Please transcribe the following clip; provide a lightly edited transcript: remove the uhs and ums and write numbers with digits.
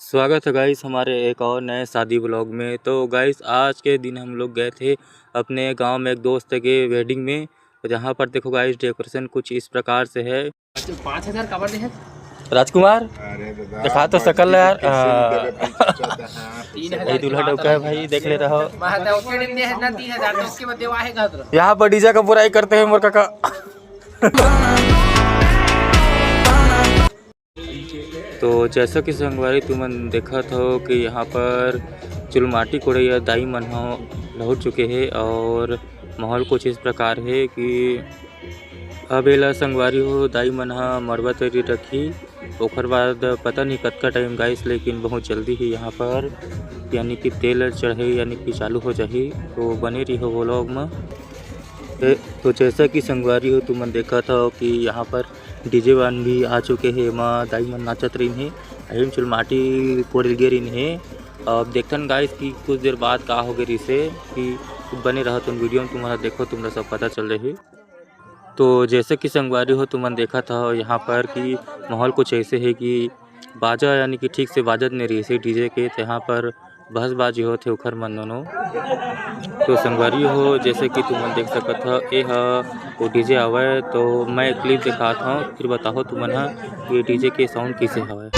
स्वागत है गाइस हमारे एक और नए शादी ब्लॉग में। तो गाइस आज के दिन हम लोग गए थे अपने गांव में एक दोस्त के वेडिंग में। तो जहां पर देखो गाइस डेकोरेशन कुछ इस प्रकार से है। 5,000 का बर्थडे है राजकुमार दिखा तो सकल यार। यही दूल्हा डोका है भाई, देख ले रहा हो। 3,000 यहाँ पर डीजे का बुराई करते हैं मोर काका। तो जैसा कि संगवारी तुमन देखा था कि यहाँ पर चुलमाटी कोड़ैया दाई मन लौट चुके हैं और माहौल कुछ इस प्रकार है कि अब एला संगवारी हो दाई मन मरवा तैयारी रखी। ओकर बाद पता नहीं कतका टाइम गाइस, लेकिन बहुत जल्दी ही यहाँ पर यानी कि तेल चढ़े यानी कि चालू हो जाही। तो बने रही हो वो लोग में। तो जैसा कि संगवारी हो तुमन देखा था कि यहाँ पर डीजे वन भी आ चुके हैं। माँ दाई मन नाचत रही है, अहिम चुलमाटी कोड़ल गे रही है। अब देखतन गाइस कि कुछ देर बाद का हो गई से कि बने रहा तुम वीडियो में, तुम्हारा देखो तुम्हारा सब पता चल रही। तो जैसे कि संगवारी हो तुमन देखा था यहाँ पर कि माहौल कुछ ऐसे है कि बाजा यानी कि ठीक से बाजत नहीं रही से डीजे के। तो यहाँ पर बहसबाजी होते उखर मन दोनों। तो संगवारी हो जैसे कि तुमन देख सकत हो ये वो डीजे आवे। तो मैं क्लिप दिखाता हूँ, फिर बताओ तुमन ये डीजे के साउंड कैसे हवे।